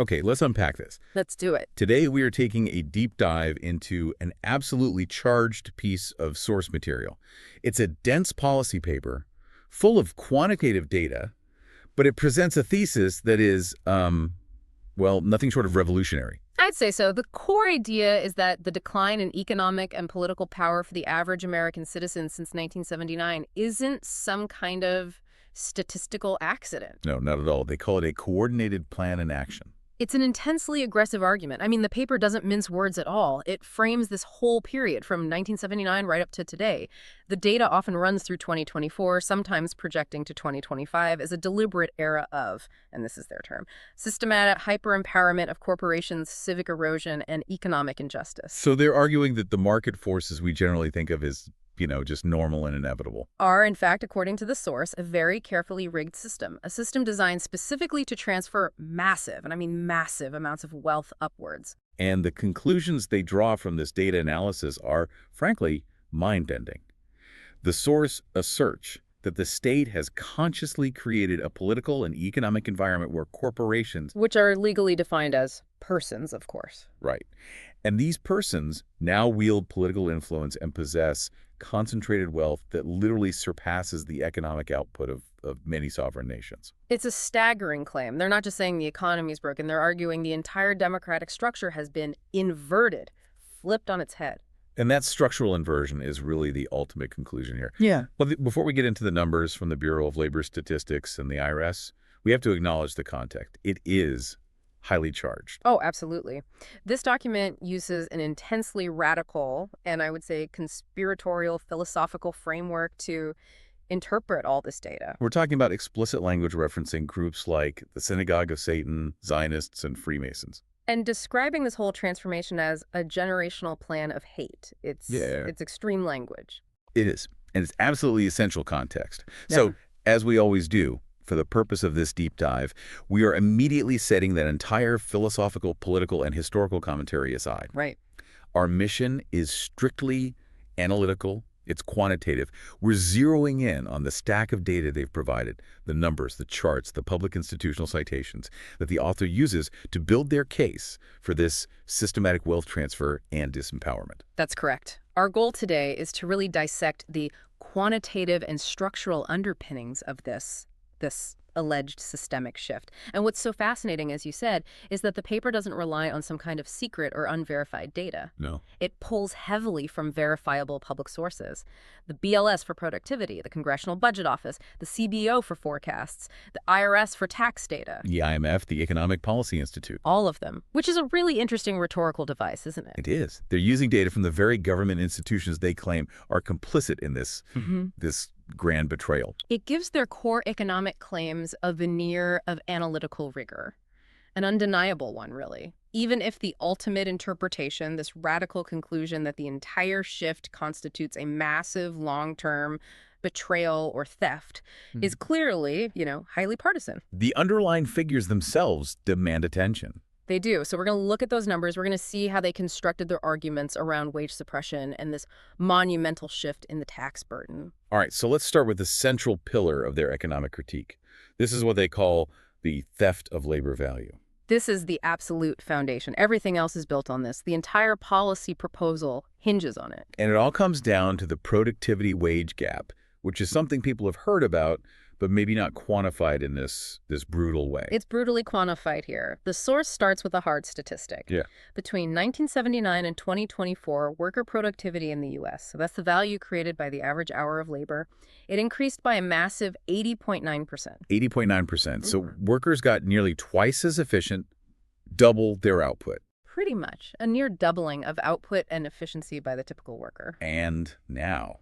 Okay, let's unpack this. Let's do it. Today, we are taking a deep dive into an absolutely charged piece of source material. It's a dense policy paper full of quantitative data, but it presents a thesis that is, well, nothing short of revolutionary. I'd say so. The core idea is that the decline in economic and political power for the average American citizen since 1979 isn't some kind of statistical accident. No, not at all. They call it a coordinated plan in action. It's an intensely aggressive argument. I mean, the paper doesn't mince words at all. It frames this whole period from 1979 right up to today. The data often runs through 2024, sometimes projecting to 2025 as a deliberate era of, and this is their term, systematic hyper-empowerment of corporations, civic erosion, and economic injustice. So they're arguing that the market forces we generally think of as, just normal and inevitable Are, in fact, according to the source, a very carefully rigged system, a system designed specifically to transfer massive, and I mean massive, amounts of wealth upwards. And the conclusions they draw from this data analysis are, frankly, mind-bending. The source asserts that the state has consciously created a political and economic environment where corporations... Which are legally defined as persons, of course. Right. And these persons now wield political influence and possess concentrated wealth that literally surpasses the economic output of many sovereign nations. It's a staggering claim. They're not just saying the economy is broken. They're arguing the entire democratic structure has been inverted, flipped on its head. And that structural inversion is really the ultimate conclusion here. Yeah. Well, before we get into the numbers from the Bureau of Labor Statistics and the IRS, we have to acknowledge the context. It is highly charged. Oh, absolutely. This document uses an intensely radical and I would say conspiratorial philosophical framework to interpret all this data. We're talking about explicit language referencing groups like the Synagogue of Satan, Zionists, and Freemasons. And describing this whole transformation as a generational plan of hate. It's extreme language. It is. And it's absolutely essential context. Yeah. So, as we always do, for the purpose of this deep dive, we are immediately setting that entire philosophical, political, and historical commentary aside. Right. Our mission is strictly analytical. It's quantitative. We're zeroing in on the stack of data they've provided, the numbers, the charts, the public institutional citations that the author uses to build their case for this systematic wealth transfer and disempowerment. That's correct. Our goal today is to really dissect the quantitative and structural underpinnings of this alleged systemic shift. And what's so fascinating, as you said, is that the paper doesn't rely on some kind of secret or unverified data. No. It pulls heavily from verifiable public sources. The BLS for productivity, the Congressional Budget Office, the CBO for forecasts, the IRS for tax data. The IMF, the Economic Policy Institute. All of them, which is a really interesting rhetorical device, isn't it? It is. They're using data from the very government institutions they claim are complicit in this grand betrayal. It gives their core economic claims a veneer of analytical rigor, an undeniable one, really. Even if the ultimate interpretation, this radical conclusion that the entire shift constitutes a massive long-term betrayal or theft, is clearly, highly partisan. The underlying figures themselves demand attention. They do. So we're going to look at those numbers. We're going to see how they constructed their arguments around wage suppression and this monumental shift in the tax burden. All right, so let's start with the central pillar of their economic critique. This is what they call the theft of labor value. This is the absolute foundation. Everything else is built on this. The entire policy proposal hinges on it. And it all comes down to the productivity wage gap, which is something people have heard about, but maybe not quantified in this brutal way. It's brutally quantified here. The source starts with a hard statistic. Yeah. Between 1979 and 2024, worker productivity in the U.S., so that's the value created by the average hour of labor, it increased by a massive 80.9%. 80.9%. So workers got nearly twice as efficient, double their output. Pretty much. A near doubling of output and efficiency by the typical worker. And now,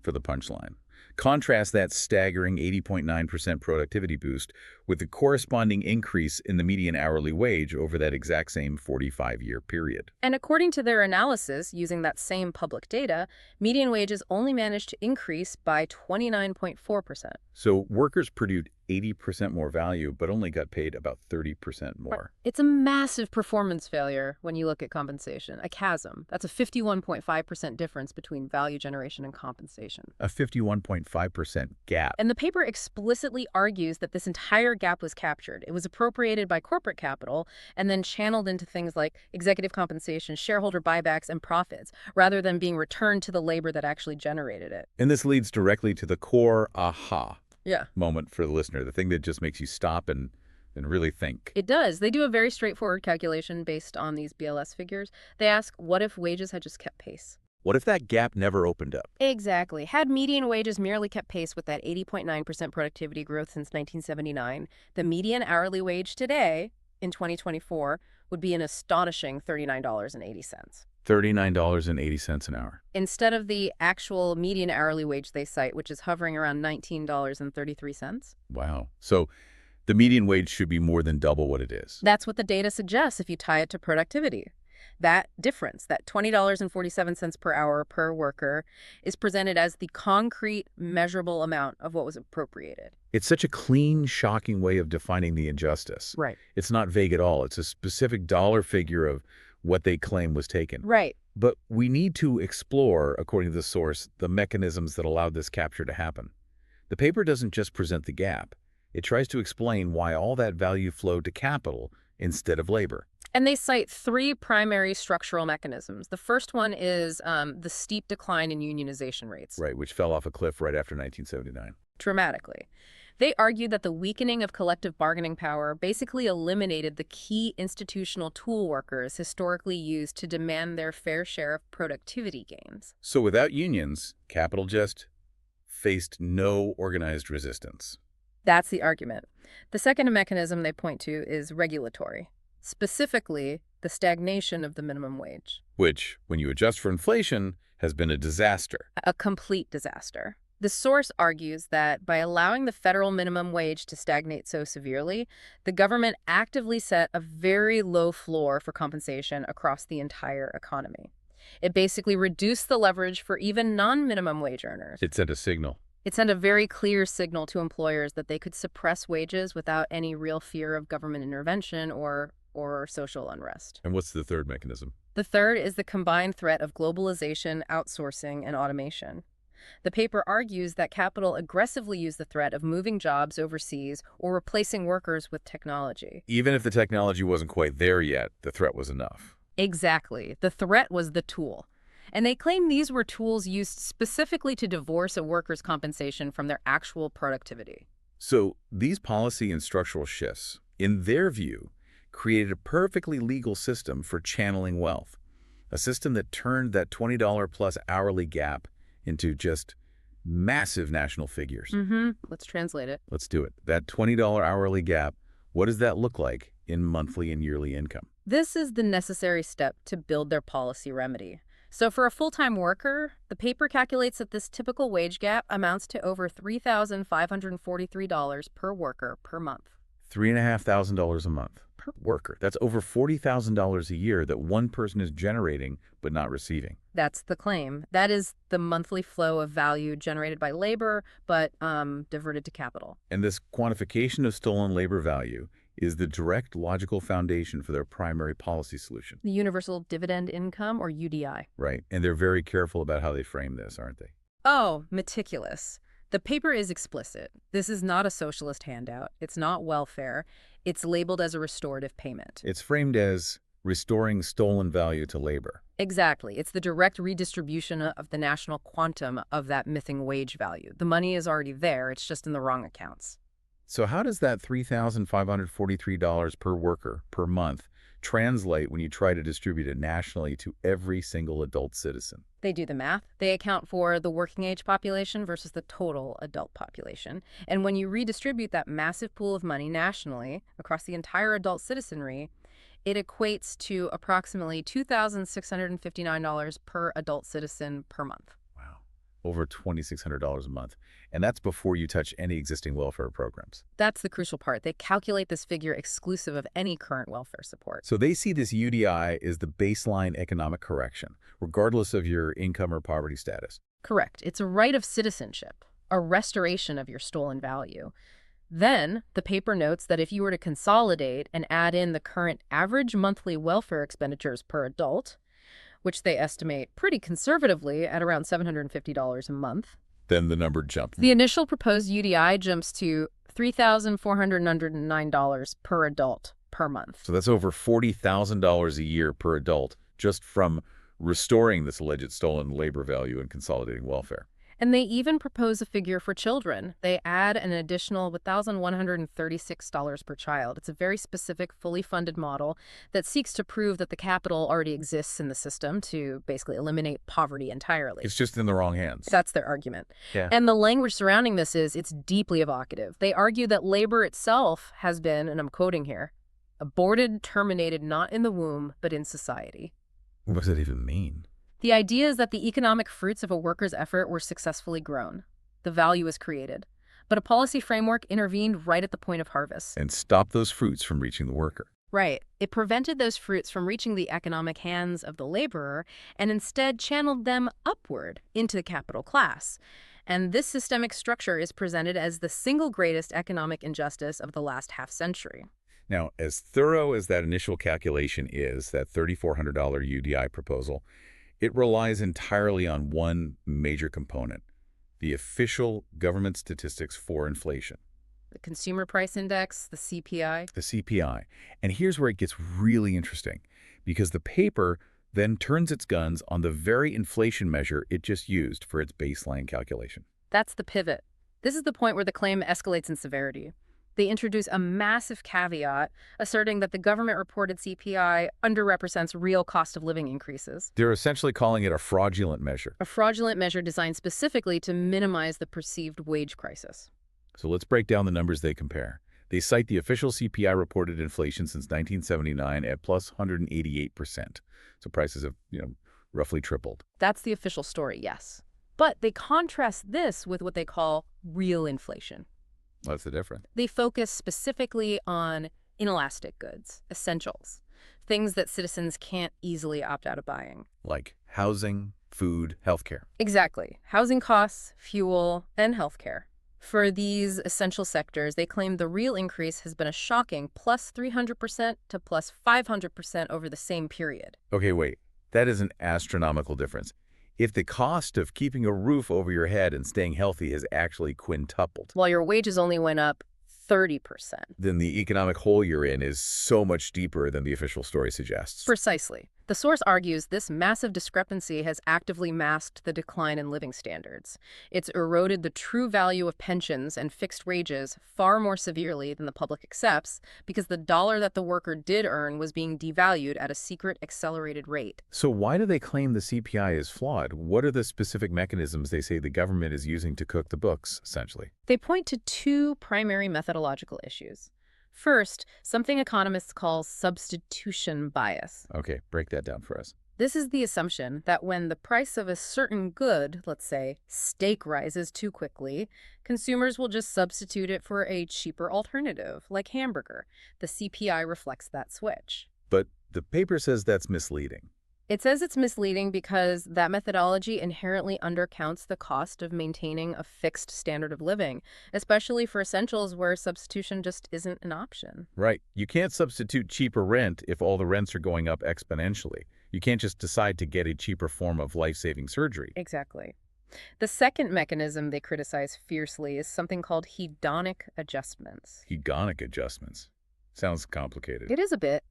for the punchline. Contrast that staggering 80.9% productivity boost with the corresponding increase in the median hourly wage over that exact same 45-year period. And according to their analysis, using that same public data, median wages only managed to increase by 29.4%. So workers produced 80% more value, but only got paid about 30% Right. more. It's a massive performance failure when you look at compensation, a chasm. That's a 51.5% difference between value generation and compensation. A 51.5% gap. And the paper explicitly argues that this entire gap was captured. It was appropriated by corporate capital and then channeled into things like executive compensation, shareholder buybacks, and profits, rather than being returned to the labor that actually generated it. And this leads directly to the core aha Yeah. moment for the listener, the thing that just makes you stop and really think. It does. They do a very straightforward calculation based on these BLS figures. They ask, what if wages had just kept pace? What if that gap never opened up? Exactly. Had median wages merely kept pace with that 80.9% productivity growth since 1979, the median hourly wage today, in 2024, would be an astonishing $39.80. $39.80 an hour. Instead of the actual median hourly wage they cite, which is hovering around $19.33. Wow. So the median wage should be more than double what it is. That's what the data suggests if you tie it to productivity. That difference, that $20.47 per hour per worker, is presented as the concrete, measurable amount of what was appropriated. It's such a clean, shocking way of defining the injustice. Right. It's not vague at all. It's a specific dollar figure of what they claim was taken. Right. But we need to explore, according to the source, the mechanisms that allowed this capture to happen. The paper doesn't just present the gap. It tries to explain why all that value flowed to capital instead of labor. And they cite three primary structural mechanisms. The first one is the steep decline in unionization rates. Right, which fell off a cliff right after 1979. Dramatically. They argued that the weakening of collective bargaining power basically eliminated the key institutional tool workers historically used to demand their fair share of productivity gains. So without unions, capital just faced no organized resistance. That's the argument. The second mechanism they point to is regulatory, specifically the stagnation of the minimum wage. Which, when you adjust for inflation, has been a disaster. A complete disaster. The source argues that by allowing the federal minimum wage to stagnate so severely, the government actively set a very low floor for compensation across the entire economy. It basically reduced the leverage for even non-minimum wage earners. It sent a signal. It sent a very clear signal to employers that they could suppress wages without any real fear of government intervention or social unrest. And what's the third mechanism? The third is the combined threat of globalization, outsourcing, and automation. The paper argues that capital aggressively used the threat of moving jobs overseas or replacing workers with technology. Even if the technology wasn't quite there yet, the threat was enough. Exactly. The threat was the tool. And they claim these were tools used specifically to divorce a worker's compensation from their actual productivity. So these policy and structural shifts, in their view, created a perfectly legal system for channeling wealth, a system that turned that $20 plus hourly gap into just massive national figures. Let's translate it. Let's do it. That $20 hourly gap, what does that look like in monthly and yearly income? This is the necessary step to build their policy remedy. So for a full-time worker, the paper calculates that this typical wage gap amounts to over $3,543 per worker per month. $3,500 a month per worker. That's over $40,000 a year that one person is generating but not receiving. That's the claim. That is the monthly flow of value generated by labor, but diverted to capital. And this quantification of stolen labor value is the direct logical foundation for their primary policy solution. The universal dividend income, or UDI. Right. And they're very careful about how they frame this, aren't they? Oh, meticulous. The paper is explicit. This is not a socialist handout. It's not welfare. It's labeled as a restorative payment. It's framed as restoring stolen value to labor. Exactly. It's the direct redistribution of the national quantum of that missing wage value. The money is already there. It's just in the wrong accounts. So how does that $3,543 per worker per month translate when you try to distribute it nationally to every single adult citizen? They do the math. They account for the working age population versus the total adult population. And when you redistribute that massive pool of money nationally across the entire adult citizenry, it equates to approximately $2,659 per adult citizen per month. Wow. Over $2,600 a month. And that's before you touch any existing welfare programs. That's the crucial part. They calculate this figure exclusive of any current welfare support. So they see this UDI as the baseline economic correction, regardless of your income or poverty status. Correct. It's a right of citizenship, a restoration of your stolen value. Then, the paper notes that if you were to consolidate and add in the current average monthly welfare expenditures per adult, which they estimate pretty conservatively at around $750 a month, Then the number jumped. the initial proposed UDI jumps to $3,409 per adult per month. So that's over $40,000 a year per adult just from restoring this alleged stolen labor value and consolidating welfare. And they even propose a figure for children. They add an additional $1,136 per child. It's a very specific, fully funded model that seeks to prove that the capital already exists in the system to basically eliminate poverty entirely. It's just in the wrong hands. That's their argument. Yeah. And the language surrounding this it's deeply evocative. They argue that labor itself has been, and I'm quoting here, aborted, terminated not in the womb, but in society. What does that even mean? The idea is that the economic fruits of a worker's effort were successfully grown. The value is created. But a policy framework intervened right at the point of harvest. And stop those fruits from reaching the worker. Right. It prevented those fruits from reaching the economic hands of the laborer and instead channeled them upward into the capital class. And this systemic structure is presented as the single greatest economic injustice of the last half-century. Now, as thorough as that initial calculation is, that $3,400 UDI proposal, it relies entirely on one major component, the official government statistics for inflation. The Consumer Price Index, the CPI. The CPI. And here's where it gets really interesting, because the paper then turns its guns on the very inflation measure it just used for its baseline calculation. That's the pivot. This is the point where the claim escalates in severity. They introduce a massive caveat asserting that the government-reported CPI underrepresents real cost of living increases. They're essentially calling it a fraudulent measure. A fraudulent measure designed specifically to minimize the perceived wage crisis. So let's break down the numbers they compare. They cite the official CPI reported inflation since 1979 at plus 188%. So prices have, roughly tripled. That's the official story, yes. But they contrast this with what they call real inflation. What's the difference? They focus specifically on inelastic goods, essentials, things that citizens can't easily opt out of buying. Like housing, food, healthcare. Exactly. Housing costs, fuel, and healthcare. For these essential sectors, they claim the real increase has been a shocking plus 300% to plus 500% over the same period. Okay, wait. That is an astronomical difference. If the cost of keeping a roof over your head and staying healthy has actually quintupled, While your wages only went up 30%. then the economic hole you're in is so much deeper than the official story suggests. Precisely. The source argues this massive discrepancy has actively masked the decline in living standards. It's eroded the true value of pensions and fixed wages far more severely than the public accepts because the dollar that the worker did earn was being devalued at a secret accelerated rate. So why do they claim the CPI is flawed? What are the specific mechanisms they say the government is using to cook the books, essentially? They point to two primary methodological issues. First, something economists call substitution bias. Okay, break that down for us. This is the assumption that when the price of a certain good, let's say steak, rises too quickly, consumers will just substitute it for a cheaper alternative, like hamburger. The CPI reflects that switch. But the paper says that's misleading. It says it's misleading because that methodology inherently undercounts the cost of maintaining a fixed standard of living, especially for essentials where substitution just isn't an option. Right. You can't substitute cheaper rent if all the rents are going up exponentially. You can't just decide to get a cheaper form of life-saving surgery. Exactly. The second mechanism they criticize fiercely is something called hedonic adjustments. Hedonic adjustments. Sounds complicated. It is a bit.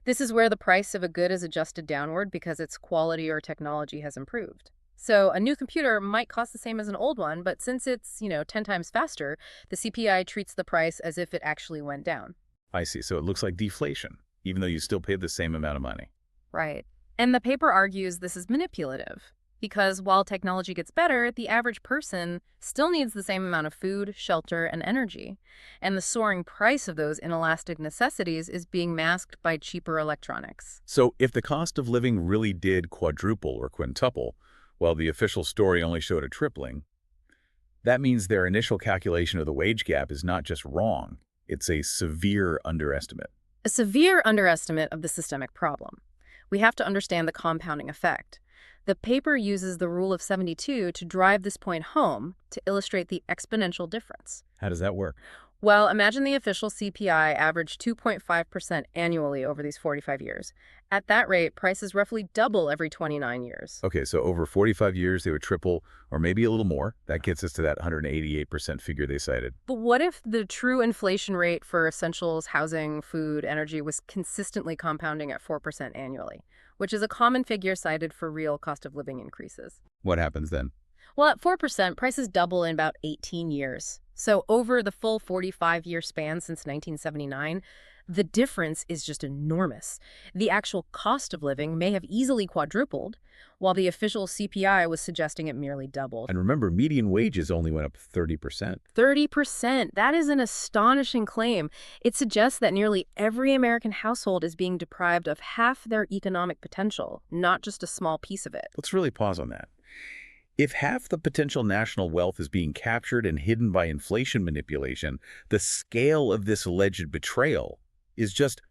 This is where the price of a good is adjusted downward because its quality or technology has improved. So a new computer might cost the same as an old one, but since it's, 10 times faster, the CPI treats the price as if it actually went down. I see. So it looks like deflation, even though you still paid the same amount of money. Right. And the paper argues this is manipulative because while technology gets better, the average person still needs the same amount of food, shelter, and energy. And the soaring price of those inelastic necessities is being masked by cheaper electronics. So if the cost of living really did quadruple or quintuple, while the official story only showed a tripling, that means their initial calculation of the wage gap is not just wrong, it's a severe underestimate. A severe underestimate of the systemic problem. We have to understand the compounding effect. The paper uses the rule of 72 to drive this point home to illustrate the exponential difference. How does that work? Well, imagine the official CPI averaged 2.5% annually over these 45 years. At that rate, prices roughly double every 29 years. Okay, so over 45 years, they would triple or maybe a little more. That gets us to that 188% figure they cited. But what if the true inflation rate for essentials, housing, food, energy was consistently compounding at 4% annually, which is a common figure cited for real cost of living increases? What happens then? Well, at 4%, prices double in about 18 years. So over the full 45-year span since 1979, the difference is just enormous. The actual cost of living may have easily quadrupled, while the official CPI was suggesting it merely doubled. And remember, median wages only went up 30%. 30%. That is an astonishing claim. It suggests that nearly every American household is being deprived of half their economic potential, not just a small piece of it. Let's really pause on that. If half the potential national wealth is being captured and hidden by inflation manipulation, the scale of this alleged betrayal is just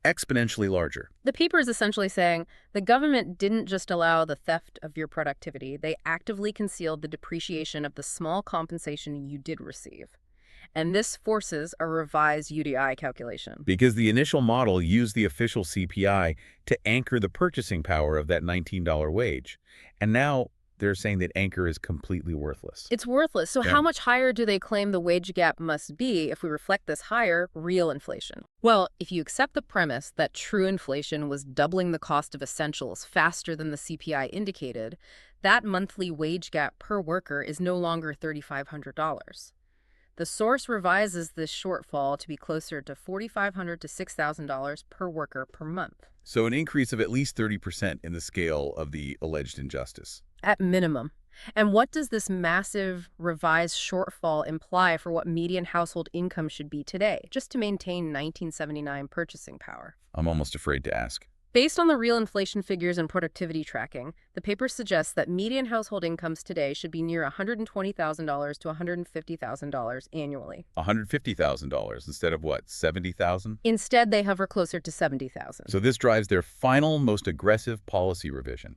exponentially larger. The paper is essentially saying the government didn't just allow the theft of your productivity, they actively concealed the depreciation of the small compensation you did receive. And this forces a revised UDI calculation. Because the initial model used the official CPI to anchor the purchasing power of that $19 wage. And now they're saying that anchor is completely worthless. It's worthless. So how much higher do they claim the wage gap must be if we reflect this higher real inflation? Well, if you accept the premise that true inflation was doubling the cost of essentials faster than the CPI indicated, that monthly wage gap per worker is no longer $3,500. The source revises this shortfall to be closer to $4,500 to $6,000 per worker per month. So an increase of at least 30% in the scale of the alleged injustice. At minimum. And what does this massive revised shortfall imply for what median household income should be today, just to maintain 1979 purchasing power? I'm almost afraid to ask. Based on the real inflation figures and productivity tracking, the paper suggests that median household incomes today should be near $120,000 to $150,000 annually. $150,000 instead of what, $70,000? Instead, they hover closer to $70,000. So this drives their final, most aggressive policy revision.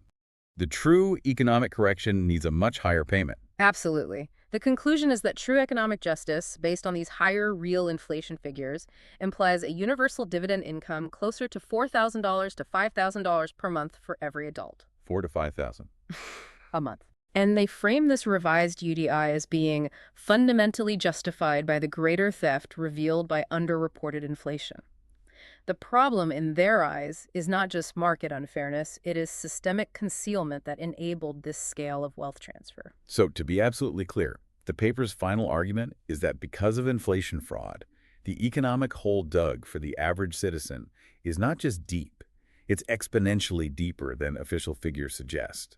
The true economic correction needs a much higher payment. Absolutely. The conclusion is that true economic justice, based on these higher real inflation figures, implies a universal dividend income closer to $4,000 to $5,000 per month for every adult. 4,000 to 5,000 a month. And they frame this revised UDI as being fundamentally justified by the greater theft revealed by underreported inflation. The problem in their eyes is not just market unfairness, it is systemic concealment that enabled this scale of wealth transfer. So to be absolutely clear, the paper's final argument is that because of inflation fraud, the economic hole dug for the average citizen is not just deep, it's exponentially deeper than official figures suggest.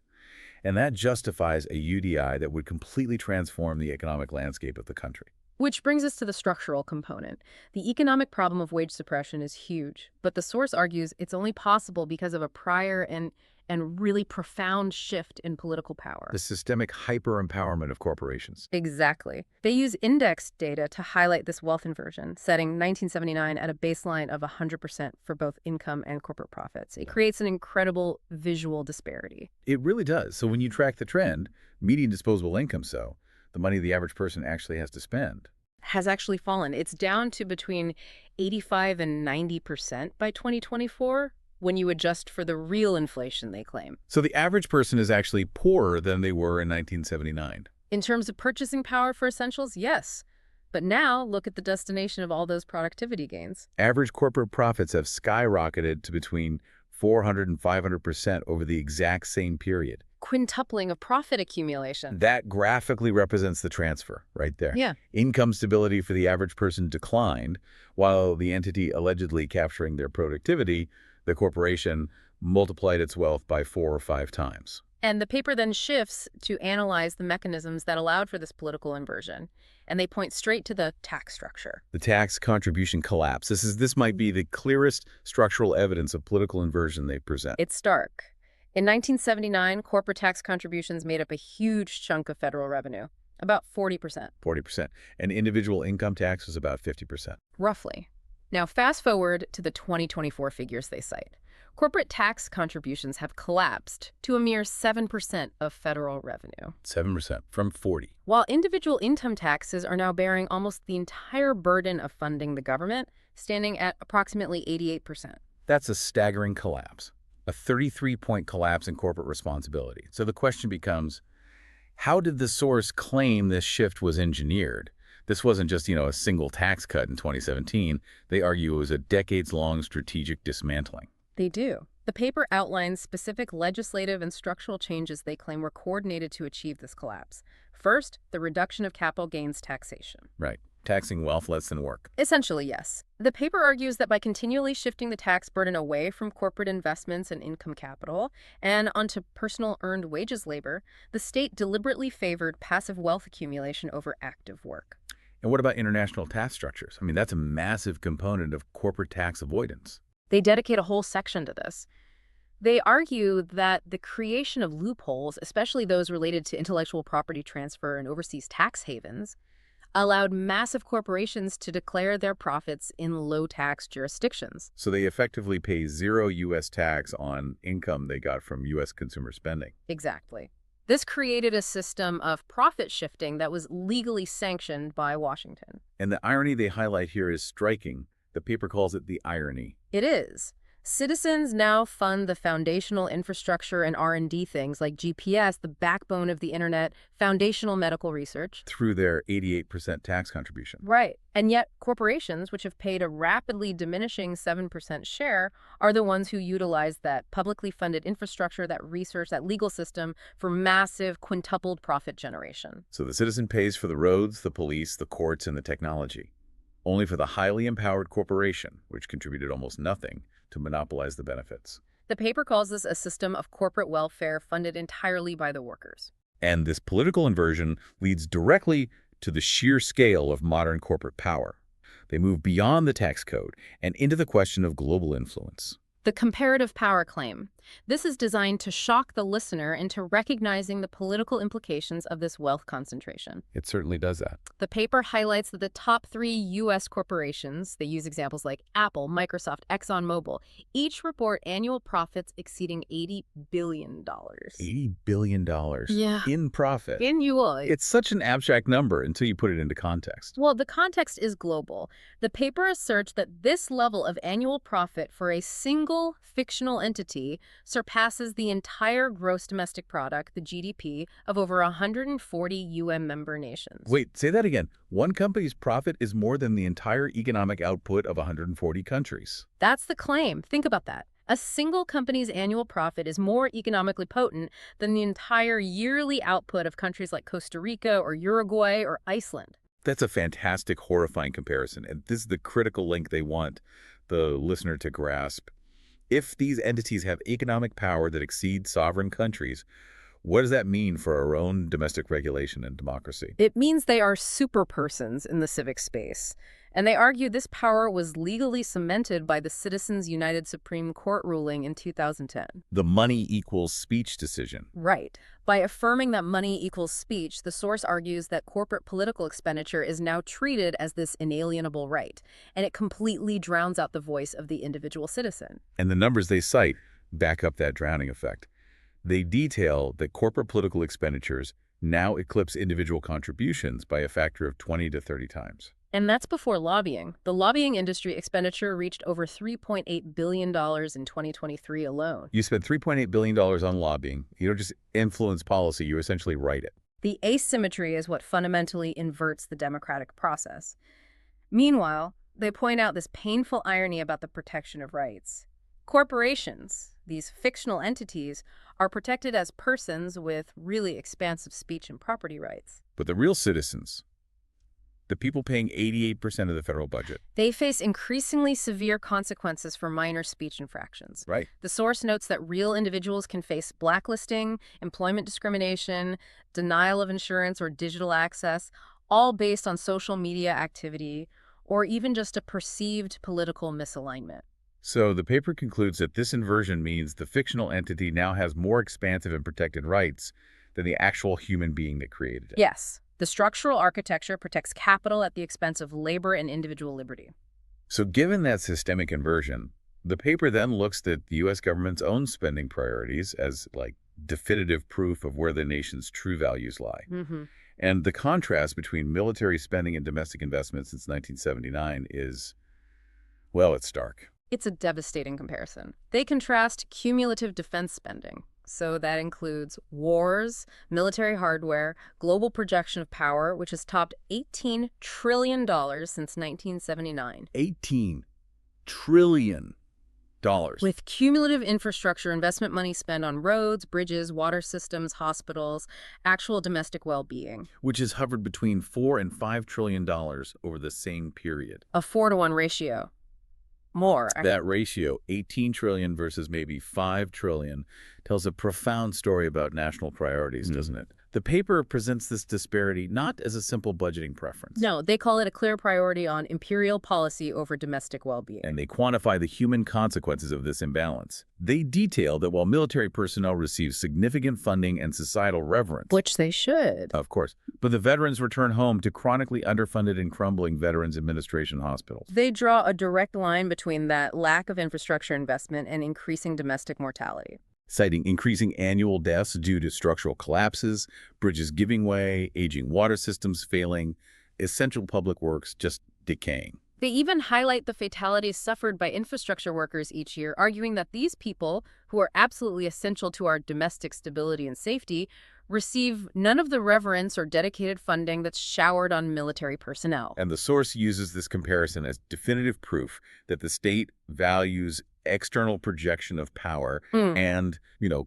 And that justifies a UDI that would completely transform the economic landscape of the country. Which brings us to the structural component. The economic problem of wage suppression is huge, but the source argues it's only possible because of a prior and really profound shift in political power. The systemic hyper-empowerment of corporations. Exactly. They use indexed data to highlight this wealth inversion, setting 1979 at a baseline of 100% for both income and corporate profits. It creates an incredible visual disparity. It really does. So when you track the trend, median disposable income, the money the average person actually has to spend, has actually fallen. It's down to between 85 and 90% by 2024 when you adjust for the real inflation they claim. So the average person is actually poorer than they were in 1979. In terms of purchasing power for essentials, yes. But now look at the destination of all those productivity gains. Average corporate profits have skyrocketed to between 400 and 500% over the exact same period. Quintupling of profit accumulation. That graphically represents the transfer right there. Yeah. Income stability for the average person declined, while the entity allegedly capturing their productivity, the corporation, multiplied its wealth by 4 or 5 times. And the paper then shifts to analyze the mechanisms that allowed for this political inversion. And they point straight to the tax structure. The tax contribution collapse. This might be the clearest structural evidence of political inversion they present. It's stark. In 1979, corporate tax contributions made up a huge chunk of federal revenue, about 40%. 40%. And individual income tax was about 50%. Roughly. Now, fast forward to the 2024 figures they cite. Corporate tax contributions have collapsed to a mere 7% of federal revenue, 7% from 40. while individual income taxes are now bearing almost the entire burden of funding the government, standing at approximately 88%. That's a staggering collapse, a 33-point collapse in corporate responsibility. So the question becomes, how did the source claim this shift was engineered? This wasn't just, a single tax cut in 2017. They argue it was a decades-long strategic dismantling. They do. The paper outlines specific legislative and structural changes they claim were coordinated to achieve this collapse. First, the reduction of capital gains taxation. Right. Taxing wealth less than work. Essentially, yes. The paper argues that by continually shifting the tax burden away from corporate investments and income capital and onto personal earned wages labor, the state deliberately favored passive wealth accumulation over active work. And what about international tax structures? That's a massive component of corporate tax avoidance. They dedicate a whole section to this. They argue that the creation of loopholes, especially those related to intellectual property transfer and overseas tax havens, allowed massive corporations to declare their profits in low-tax jurisdictions. So they effectively pay zero U.S. tax on income they got from U.S. consumer spending. Exactly. This created a system of profit shifting that was legally sanctioned by Washington. And the irony they highlight here is striking. The paper calls it the irony. It is. Citizens now fund the foundational infrastructure and R&D things like GPS, the backbone of the internet, foundational medical research. Through their 88% tax contribution. Right. And yet corporations, which have paid a rapidly diminishing 7% share, are the ones who utilize that publicly funded infrastructure, that research, that legal system for massive quintupled profit generation. So the citizen pays for the roads, the police, the courts, and the technology, only for the highly empowered corporation, which contributed almost nothing, to monopolize the benefits. The paper calls this a system of corporate welfare funded entirely by the workers. And this political inversion leads directly to the sheer scale of modern corporate power. They move beyond the tax code and into the question of global influence. The comparative power claim. This is designed to shock the listener into recognizing the political implications of this wealth concentration. It certainly does that. The paper highlights that the top 3 U.S. corporations, they use examples like Apple, Microsoft, ExxonMobil, each report annual profits exceeding $80 billion. $80 billion Yeah. in profit. Annually. It's such an abstract number until you put it into context. Well, the context is global. The paper asserts that this level of annual profit for a single fictional entity surpasses the entire gross domestic product, the GDP, of over 140 UN member nations. Wait, say that again. One company's profit is more than the entire economic output of 140 countries. That's the claim. Think about that. A single company's annual profit is more economically potent than the entire yearly output of countries like Costa Rica or Uruguay or Iceland. That's a fantastic, horrifying comparison, and this is the critical link they want the listener to grasp. If these entities have economic power that exceeds sovereign countries, what does that mean for our own domestic regulation and democracy? It means they are superpersons in the civic space. And they argue this power was legally cemented by the Citizens United Supreme Court ruling in 2010. The money equals speech decision. Right. By affirming that money equals speech, the source argues that corporate political expenditure is now treated as this inalienable right, and it completely drowns out the voice of the individual citizen. And the numbers they cite back up that drowning effect. They detail that corporate political expenditures now eclipse individual contributions by a factor of 20 to 30 times. And that's before lobbying. The lobbying industry expenditure reached over $3.8 billion in 2023 alone. You spend $3.8 billion on lobbying. You don't just influence policy, you essentially write it. The asymmetry is what fundamentally inverts the democratic process. Meanwhile, they point out this painful irony about the protection of rights. Corporations, these fictional entities, are protected as persons with really expansive speech and property rights. But the real citizens, the people paying 88% of the federal budget. They face increasingly severe consequences for minor speech infractions. Right. The source notes that real individuals can face blacklisting, employment discrimination, denial of insurance or digital access, all based on social media activity or even just a perceived political misalignment. So the paper concludes that this inversion means the fictional entity now has more expansive and protected rights than the actual human being that created it. Yes. The structural architecture protects capital at the expense of labor and individual liberty. So given that systemic inversion, the paper then looks at the U.S. government's own spending priorities as like definitive proof of where the nation's true values lie. Hmm. And the contrast between military spending and domestic investment since 1979 is, well, it's stark. It's a devastating comparison. They contrast cumulative defense spending. So that includes wars, military hardware, global projection of power, which has topped $18 trillion since 1979. $18 trillion. With cumulative infrastructure investment money spent on roads, bridges, water systems, hospitals, actual domestic well-being. Which has hovered between $4 and $5 trillion over the same period. A 4-to-1 ratio. More. That ratio, 18 trillion versus maybe 5 trillion, tells a profound story about national priorities, doesn't it? The paper presents this disparity not as a simple budgeting preference. No, they call it a clear priority on imperial policy over domestic well-being. And they quantify the human consequences of this imbalance. They detail that while military personnel receive significant funding and societal reverence, Which they should. of course, but the veterans return home to chronically underfunded and crumbling Veterans Administration hospitals. They draw a direct line between that lack of infrastructure investment and increasing domestic mortality. Citing increasing annual deaths due to structural collapses, bridges giving way, aging water systems failing, essential public works just decaying. They even highlight the fatalities suffered by infrastructure workers each year, arguing that these people, who are absolutely essential to our domestic stability and safety, receive none of the reverence or dedicated funding that's showered on military personnel. And the source uses this comparison as definitive proof that the state values external projection of power and,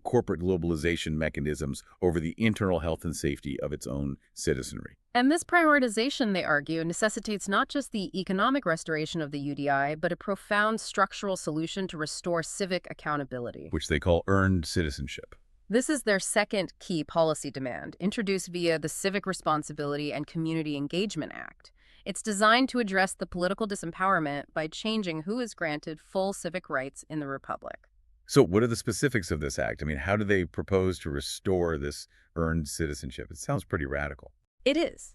corporate globalization mechanisms over the internal health and safety of its own citizenry. And this prioritization, they argue, necessitates not just the economic restoration of the UDI, but a profound structural solution to restore civic accountability. Which they call earned citizenship. This is their second key policy demand, introduced via the Civic Responsibility and Community Engagement Act. It's designed to address the political disempowerment by changing who is granted full civic rights in the Republic. So what are the specifics of this act? I mean, how do they propose to restore this earned citizenship? It sounds pretty radical. It is.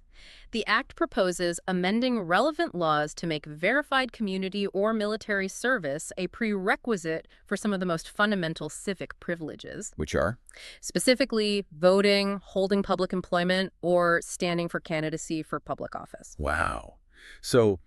The act proposes amending relevant laws to make verified community or military service a prerequisite for some of the most fundamental civic privileges. Which are? Specifically, voting, holding public employment, or standing for candidacy for public office. Wow. So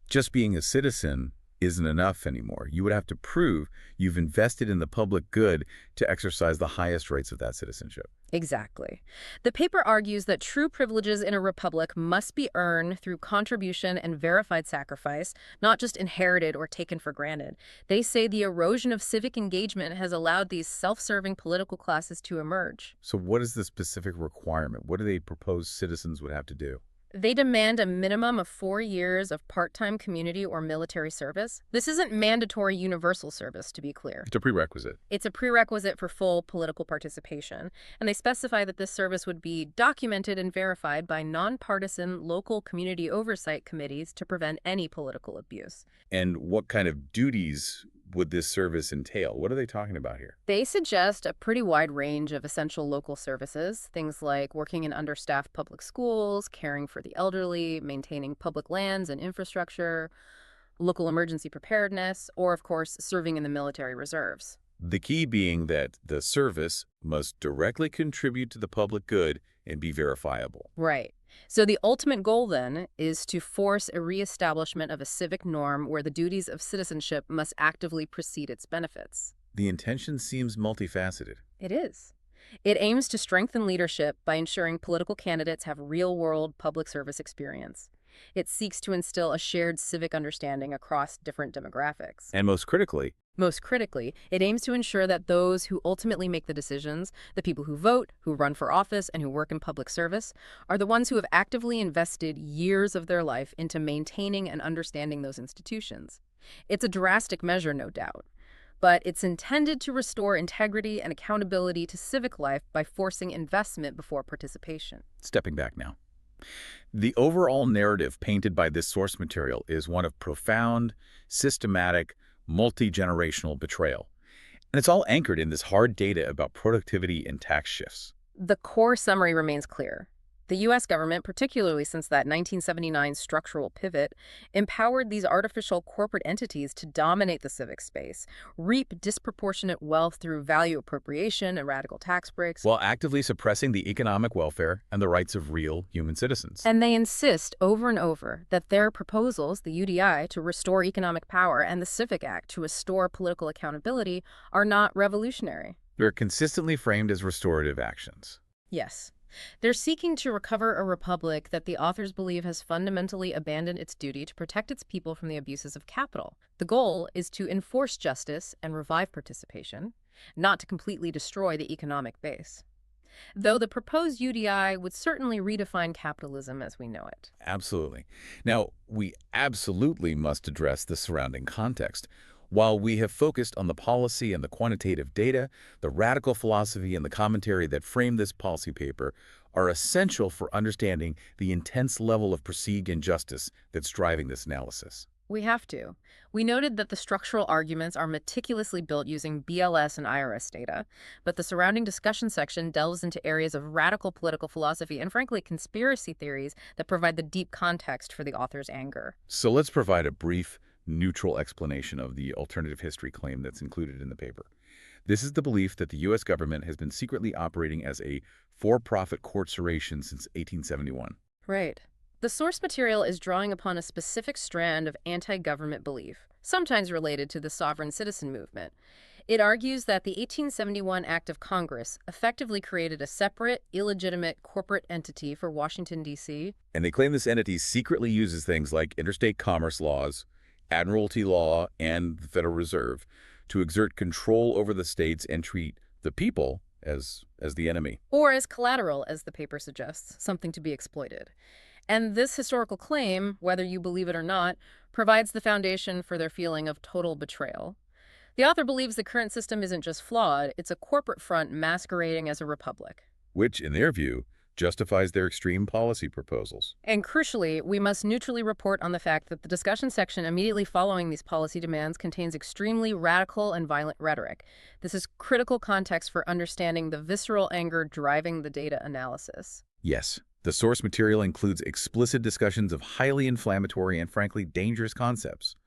just being a citizen isn't enough anymore. You would have to prove you've invested in the public good to exercise the highest rights of that citizenship. Exactly. The paper argues that true privileges in a republic must be earned through contribution and verified sacrifice, not just inherited or taken for granted. They say the erosion of civic engagement has allowed these self-serving political classes to emerge. So what is the specific requirement? What do they propose citizens would have to do? They demand a minimum of 4 years of part-time community or military service. This isn't mandatory universal service, to be clear. It's a prerequisite. It's a prerequisite for full political participation, and they specify that this service would be documented and verified by nonpartisan local community oversight committees to prevent any political abuse. And what kind of duties would this service entail? What are they talking about here? They suggest a pretty wide range of essential local services, things like working in understaffed public schools, caring for the elderly, maintaining public lands and infrastructure, local emergency preparedness, or, of course, serving in the military reserves. The key being that the service must directly contribute to the public good and be verifiable. Right. So the ultimate goal, then, is to force a reestablishment of a civic norm where the duties of citizenship must actively precede its benefits. The intention seems multifaceted. It is. It aims to strengthen leadership by ensuring political candidates have real-world public service experience. It seeks to instill a shared civic understanding across different demographics. And most critically, it aims to ensure that those who ultimately make the decisions, the people who vote, who run for office, and who work in public service, are the ones who have actively invested years of their life into maintaining and understanding those institutions. It's a drastic measure, no doubt, but it's intended to restore integrity and accountability to civic life by forcing investment before participation. stepping back now. The overall narrative painted by this source material is one of profound, systematic, multi-generational betrayal. And it's all anchored in this hard data about productivity and tax shifts. The core summary remains clear. The U.S. government, particularly since that 1979 structural pivot, empowered these artificial corporate entities to dominate the civic space, reap disproportionate wealth through value appropriation and radical tax breaks. While actively suppressing the economic welfare and the rights of real human citizens. And they insist over and over that their proposals, the UDI to restore economic power and the Civic Act to restore political accountability, are not revolutionary. They're consistently framed as restorative actions. Yes. They're seeking to recover a republic that the authors believe has fundamentally abandoned its duty to protect its people from the abuses of capital. The goal is to enforce justice and revive participation, not to completely destroy the economic base. Though the proposed UDI would certainly redefine capitalism as we know it. Absolutely. Now, we absolutely must address the surrounding context. While we have focused on the policy and the quantitative data, the radical philosophy and the commentary that frame this policy paper are essential for understanding the intense level of perceived injustice that's driving this analysis. We have to. We noted that the structural arguments are meticulously built using BLS and IRS data, but the surrounding discussion section delves into areas of radical political philosophy and, frankly, conspiracy theories that provide the deep context for the author's anger. So let's provide a brief, neutral explanation of the alternative history claim that's included in the paper. This is the belief that the U.S. government has been secretly operating as a for-profit corporation since 1871. Right. The source material is drawing upon a specific strand of anti-government belief, sometimes related to the sovereign citizen movement. It argues that the 1871 Act of Congress effectively created a separate, illegitimate corporate entity for Washington, D.C. And they claim this entity secretly uses things like interstate commerce laws, admiralty law, and the Federal Reserve to exert control over the states and treat the people as the enemy. Or as collateral, as the paper suggests, something to be exploited. And this historical claim, whether you believe it or not, provides the foundation for their feeling of total betrayal. The author believes the current system isn't just flawed, it's a corporate front masquerading as a republic. Which, in their view, justifies their extreme policy proposals. And crucially, we must neutrally report on the fact that the discussion section immediately following these policy demands contains extremely radical and violent rhetoric. This is critical context for understanding the visceral anger driving the data analysis. Yes, the source material includes explicit discussions of highly inflammatory and frankly dangerous concepts.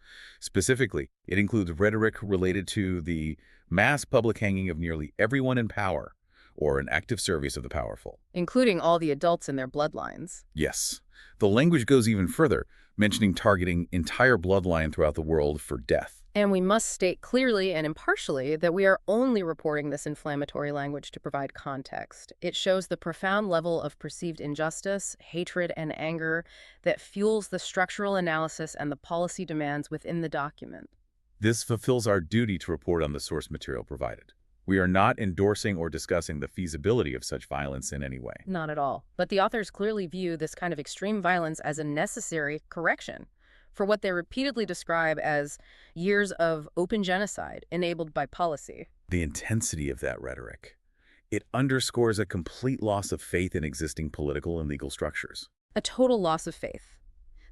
Specifically, it includes rhetoric related to the mass public hanging of nearly everyone in power, or an active service of the powerful. Including all the adults in their bloodlines. Yes. The language goes even further, mentioning targeting entire bloodline throughout the world for death. And we must state clearly and impartially that we are only reporting this inflammatory language to provide context. It shows the profound level of perceived injustice, hatred, and anger that fuels the structural analysis and the policy demands within the document. This fulfills our duty to report on the source material provided. We are not endorsing or discussing the feasibility of such violence in any way. Not at all. But the authors clearly view this kind of extreme violence as a necessary correction for what they repeatedly describe as years of open genocide enabled by policy. The intensity of that rhetoric. It underscores a complete loss of faith in existing political and legal structures. A total loss of faith.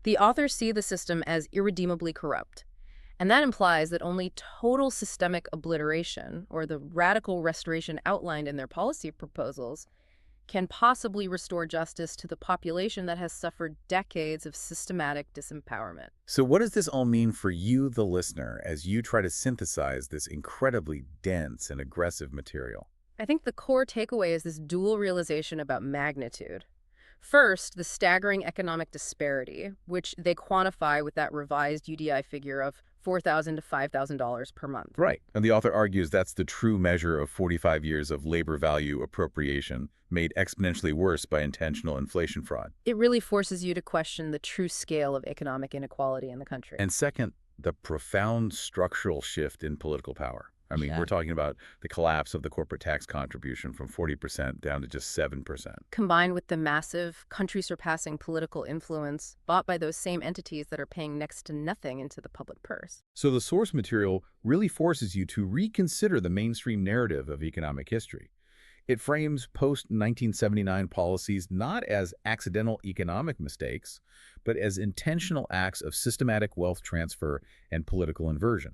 The authors see the system as irredeemably corrupt. And that implies that only total systemic obliteration, or the radical restoration outlined in their policy proposals, can possibly restore justice to the population that has suffered decades of systematic disempowerment. So what does this all mean for you, the listener, as you try to synthesize this incredibly dense and aggressive material? I think the core takeaway is this dual realization about magnitude. First, the staggering economic disparity, which they quantify with that revised UDI figure of $4,000 to $5,000 per month. Right. And the author argues that's the true measure of 45 years of labor value appropriation made exponentially worse by intentional inflation fraud. It really forces you to question the true scale of economic inequality in the country. And second, the profound structural shift in political power. I mean, we're talking about the collapse of the corporate tax contribution from 40% down to just 7%. Combined with the massive, country-surpassing political influence bought by those same entities that are paying next to nothing into the public purse. So the source material really forces you to reconsider the mainstream narrative of economic history. It frames post-1979 policies not as accidental economic mistakes, but as intentional acts of systematic wealth transfer and political inversion.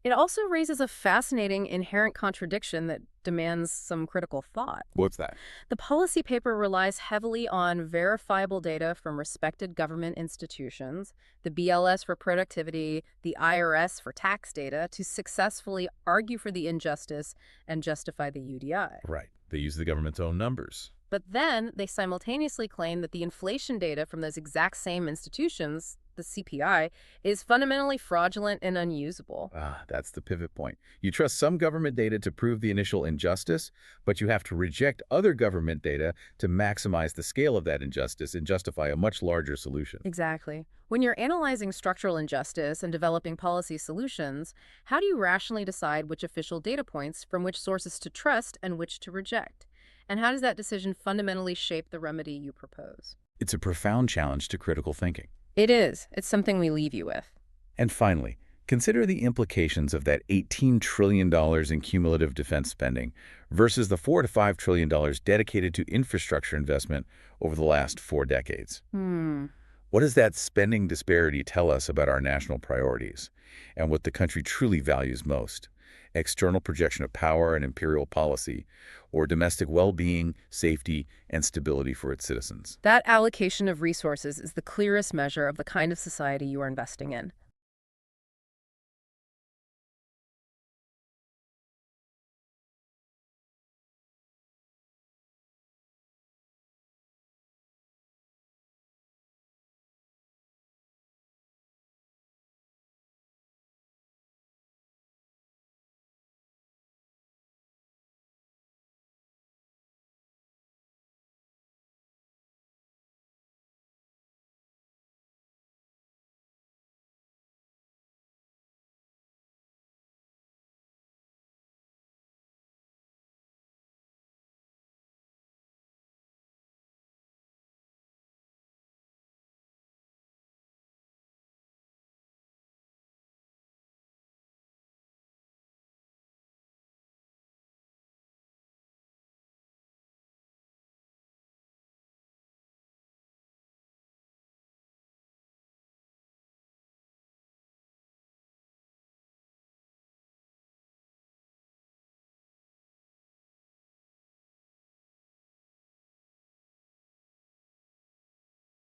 It also raises a fascinating inherent contradiction that demands some critical thought. What's that? The policy paper relies heavily on verifiable data from respected government institutions, the BLS for productivity, the IRS for tax data, to successfully argue for the injustice and justify the UDI. Right. They use the government's own numbers. But then they simultaneously claim that the inflation data from those exact same institutions, the CPI, is fundamentally fraudulent and unusable. Ah, that's the pivot point. You trust some government data to prove the initial injustice, but you have to reject other government data to maximize the scale of that injustice and justify a much larger solution. Exactly. When you're analyzing structural injustice and developing policy solutions, how do you rationally decide which official data points from which sources to trust and which to reject? And how does that decision fundamentally shape the remedy you propose? It's a profound challenge to critical thinking. It is. It's something we leave you with. And finally, consider the implications of that $18 trillion in cumulative defense spending versus the $4 to $5 trillion dedicated to infrastructure investment over the last 4 decades. What does that spending disparity tell us about our national priorities and what the country truly values most? External projection of power and imperial policy, or domestic well-being, safety, and stability for its citizens? That allocation of resources is the clearest measure of the kind of society you are investing in.